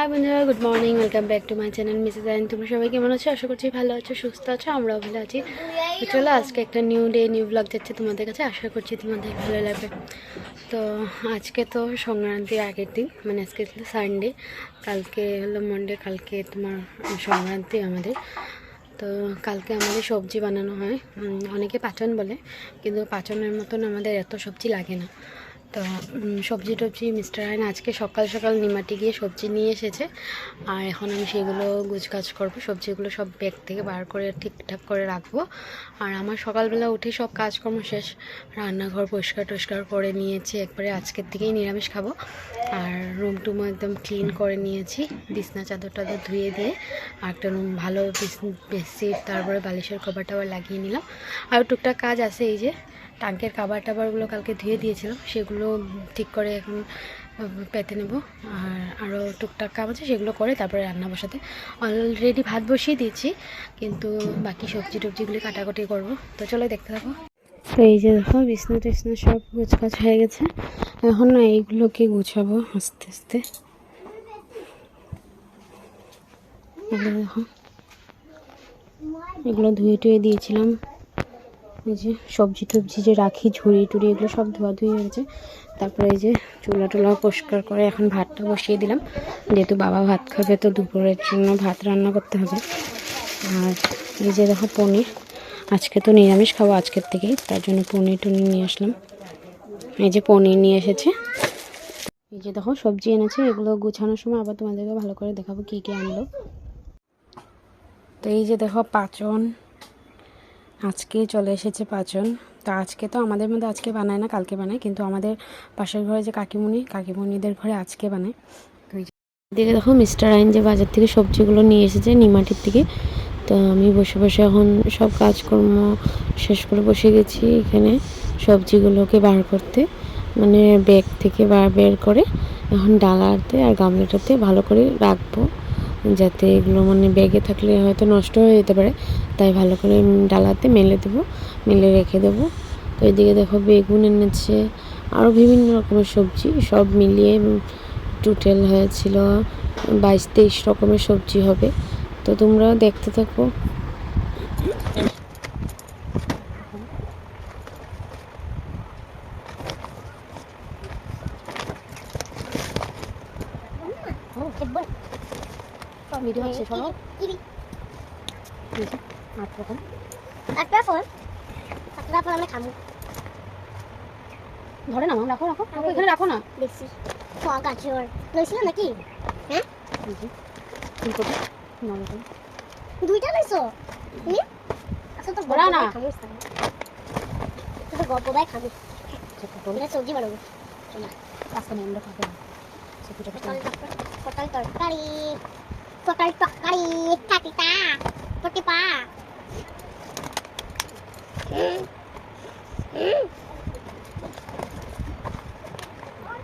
High বন্ধুরা, good morning, welcome back to my channel Mrs আইন। তোমরা সবাই কেমন আছো? আশা করছি ভালো আছো, সুস্থ আছো, আমরাও ভালো আছি। তো চলো আজকে একটা নিউ ডে নিউ ব্লগ যাচ্ছে তোমাদের কাছে, আশা করছি তোমাদের ভালো লাগবে। তো আজকে তো সংক্রান্তির আগের দিন, মানে আজকে ছিল সানডে, কালকে হলো মন্ডে, কালকে তোমার সংক্রান্তি আমাদের। তো কালকে আমাদের সবজি বানানো হয়, অনেকে পাচন বলে, কিন্তু পাচনের মতন আমাদের এত সবজি লাগে না। তো সবজি টবজি মিস্টার আইন আজকে সকাল সকাল নিমাটি গিয়ে সবজি নিয়ে এসেছে, আর এখন আমি সেগুলো গুছগাছ করবো, সবজিগুলো সব ব্যাগ থেকে বার করে ঠিকঠাক করে রাখবো। আর আমার সকালবেলা উঠে সব কাজকর্ম শেষ, রান্নাঘর পরিষ্কার টরিষ্কার করে নিয়েছি একবারে, আজকের থেকেই নিরামিষ খাবো। আর রুম টুমও একদম ক্লিন করে নিয়েছি, বিছনা চাদর টাদর ধুয়ে দিয়ে আর একটা রুম ভালো বেডশিট, তারপরে বালিশের কভার টাভার লাগিয়ে নিলাম। আর টুকটাক কাজ আছে, এই যে টাঙ্কের কাবার টাবারগুলো কালকে ধুয়ে দিয়েছিলাম, সেগুলো ঠিক করে এখন পেতে নেব। আর আরও টুকটাক কাজ আছে, সেগুলো করে তারপরে রান্না বসাতে অলরেডি ভাত বসিয়ে দিয়েছি, কিন্তু বাকি সবজি টবজিগুলি কাটাকুটি করব। তো চলো দেখতে থাকো। তো এই যে দেখো বিছনা টিছনা সব গোছগাছ হয়ে গেছে, এখন না এইগুলোকে গুছাবো আস্তে আস্তে। দেখো এগুলো ধুয়ে টুয়ে দিয়েছিলাম, এই যে সবজি টবজি যে রাখি ঝুড়ি টুড়ি এগুলো সব ধোয়াধুয়ি হয়েছে। তারপরে এই যে চুলা টুলা পরিষ্কার করে এখন ভাতটা বসিয়ে দিলাম, যেহেতু বাবা ভাত খাবে তো দুপুরের জন্য ভাত রান্না করতে হবে। আর এই যে দেখো পনির, আজকে তো নিরামিষ খাবো আজকের থেকেই, তার জন্য পনির টনির নিয়ে আসলাম। এই যে পনির নিয়ে এসেছে, এই যে দেখো সবজি এনেছে, এগুলো গুছানোর সময় আবার তোমাদেরকে ভালো করে দেখাবো কী কী আনলো। তো এই যে দেখো পাচন, আজকে চলে এসেছে পাচন। তো আজকে তো আমাদের মধ্যে আজকে বানায় না, কালকে বানায়, কিন্তু আমাদের পাশের ঘরে যে কাকিমণিদের ঘরে আজকে বানায়। তো এদিকে দেখো মিস্টার আইন যে বাজার থেকে সবজিগুলো নিয়ে এসেছে নিমাটির থেকে। তো আমি বসে বসে এখন সব কাজকর্ম শেষ করে বসে গেছি এখানে সবজিগুলোকে বার করতে, মানে ব্যাগ থেকে বের করে এখন ডালাতে আর গামলাটাতে ভালো করে রাখবো, যাতে এগুলো মানে ব্যাগে থাকলে হয়তো নষ্ট হয়ে যেতে পারে, তাই ভালো করে ডালাতে মেলে দেবো, মেলে রেখে দেবো। তো এদিকে দেখো বেগুন এনেছে, আরও বিভিন্ন রকমের সবজি, সব মিলিয়ে টোটাল হয়েছিল 22-23 রকমের সবজি হবে। তো তোমরা দেখতে থাকো। ভিডিও হচ্ছে শোনো, 8 রকম 8টা ফল, 8টা ফল আমি খাবো। ধরে না রাখো রাখো রাখো, এখানে রাখো না, দেখছি গাজর লইছিল নাকি? হ্যাঁ ফুলকপি দুইটা লইছো তুমি? আচ্ছা তো বড় না খাবো, তো গল্প বাই খাবো, এটা সবজি বানাবো। চলো আজকে আমরা খাবো পটল তরকারি, পটল তরকারি কাটিতা পটি পা।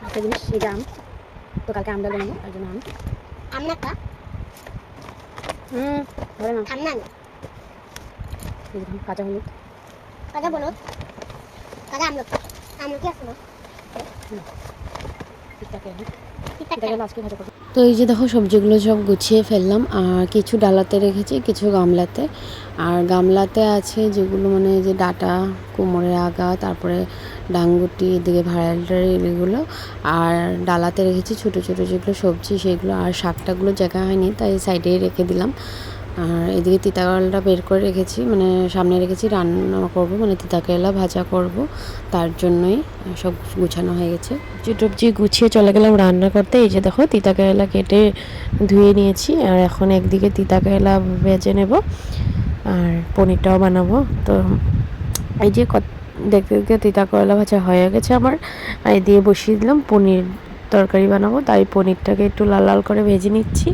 একটা জিনিস, এই যে আম, তো কালকে আমটা বানাবো, তার জন্য আম না কা ধরে না আম না, কাঁচা হলুদ, কাঁচা হলুদ, কাঁচা আমলক, আমলকি আছে না? তো এই যে দেখো সবজিগুলো সব গুছিয়ে ফেললাম, আর কিছু ডালাতে রেখেছি, কিছু গামলাতে। আর গামলাতে আছে যেগুলো মানে যে ডাঁটা, কোমরের আগা, তারপরে ডাঙ্গুটি, এদিকে ভাড়ালটারি এগুলো। আর ডালাতে রেখেছি ছোটো ছোটো যেগুলো সবজি সেগুলো, আর শাকটাগুলো জায়গা হয়নি তাই সাইডেই রেখে দিলাম। আর এদিকে তিতা কেরালাটা বের করে রেখেছি, মানে সামনে রেখেছি, রান্না করবো, মানে তিতা কেরালা ভাজা করব, তার জন্যই সব গুছানো হয়ে গেছে। সবজি গুছিয়ে চলে গেলাম রান্না করতে। এই যে দেখো তিতা কেরালা কেটে ধুয়ে নিয়েছি, আর এখন একদিকে তিতা কেরালা ভেজে নেব আর পনিরটাও বানাবো। তো এই যে দেখতে দেখতে তিতা কেরালা ভাজা হয়ে গেছে আমার, আর দিয়ে বসিয়ে দিলাম পনির তরকারি বানাবো, তাই পনিরটাকে একটু লাল লাল করে ভেজে নিচ্ছি।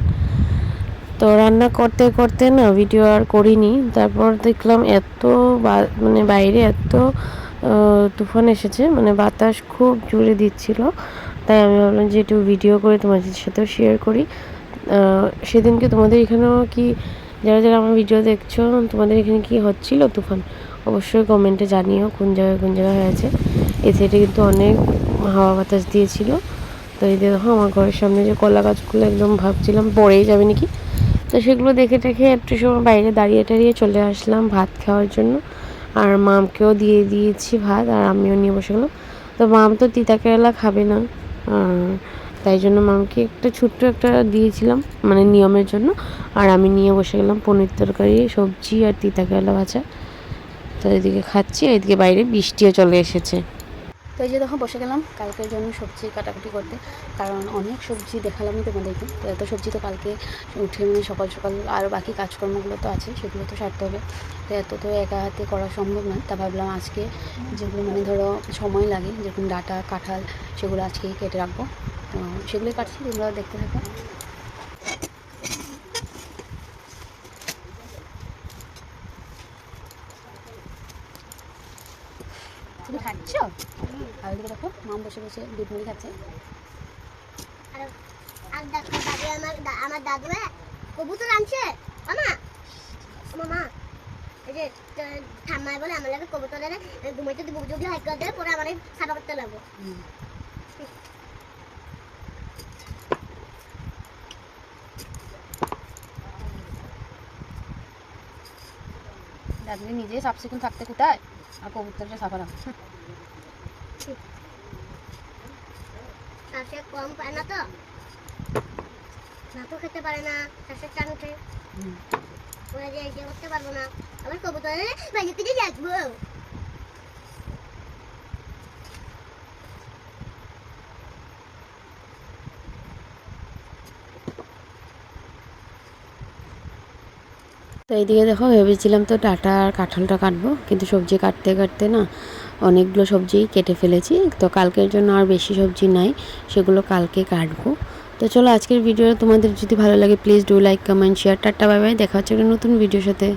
তো রান্না করতে করতে না ভিডিও আর করিনি, তারপর দেখলাম এত মানে বাইরে এত তুফান এসেছে, মানে বাতাস খুব জোরে দিচ্ছিল, তাই আমি ভাবলাম যে একটু ভিডিও করে তোমাদের সাথেও শেয়ার করি। সেদিনকে তোমাদের এখানেও কি, যারা যারা আমার ভিডিও দেখছো, তোমাদের এখানে কি হচ্ছিল তুফান, অবশ্যই কমেন্টে জানিও কোন জায়গায় হয়েছে। এই সাইডে কিন্তু অনেক হাওয়া বাতাস দিয়েছিল, তো এই যে দেখো আমার ঘরের সামনে যে কলা গাছগুলো একদম ভাবছিলাম পড়েই যাবে নাকি, তো সেগুলো দেখে দেখে একটু সময় বাইরে দাঁড়িয়ে টাড়িয়ে চলে আসলাম ভাত খাওয়ার জন্য। আর মামকেও দিয়ে দিয়েছি ভাত, আর আমিও নিয়ে বসে গেলাম। তো মাম তো তিতা কেরালা খাবে না, তাই জন্য মামকে একটা ছোট্ট একটা দিয়েছিলাম মানে নিয়মের জন্য। আর আমি নিয়ে বসে গেলাম পনির তরকারি, সবজি আর তিতা কেরালা ভাজা। তো এদিকে খাচ্ছি, এদিকে বাইরে বৃষ্টিও চলে এসেছে। তো এই যে দেখো বসে গেলাম কালকের জন্য সবজি কাটাকুটি করতে, কারণ অনেক সবজি দেখালামই তোমাদেরকে। তো এত সবজি তো কালকে উঠে মানে সকাল সকাল আরও বাকি কাজকর্মগুলো তো আছে, সেগুলো তো সারতে হবে। তো এত তো একা হাতে করা সম্ভব নয়, তা ভাবলাম আজকে যেগুলো মানে ধরো সময় লাগে, যেরকম ডাঁটা কাঁঠাল, সেগুলো আজকেই কেটে রাখবো। তো সেগুলোই কাটছি, যেগুলো দেখতে থাকো। তুমি খাচ্ছ? আর ওদিকে দেখো মাম বসে বসে দুধ মুড়ি খাচ্ছে। আর দেখো দাদু আমার দাদু কবুতর আনছে মামা মামা, এই যে ঠাম্মায় বলে আমার লাগে কবুতরের ঘুমাইতে দিব, যদি হাইক করে দেয় পরে আমার সাফা করতে লাগবো। দাদু নিজে সাফ সিকুন থাকতে কোথায়, আর কবুতরটা সাফা রাখছে। সে কম পায় না, তো না তো খেতে পারে না, সে চান উঠে ওরা যে এসে করতে পারবো না, আবার কবুতরের বাইরে থেকে রাখবো। তো এইদিকে দেখো ভেবেছিলাম তো ডাঁটা আর কাঁঠালটা কাটবো, কিন্তু সবজি কাটতে কাটতে না অনেকগুলো সবজি কেটে ফেলেছি। তো কালকের জন্য আর বেশি সবজি নাই, সেগুলো কালকে কাটবো। তো চলো আজকের ভিডিও তোমাদের যদি ভালো লাগে please do like comment share. Tata bye bye, দেখা হচ্ছে একটা নতুন ভিডিওর সাথে।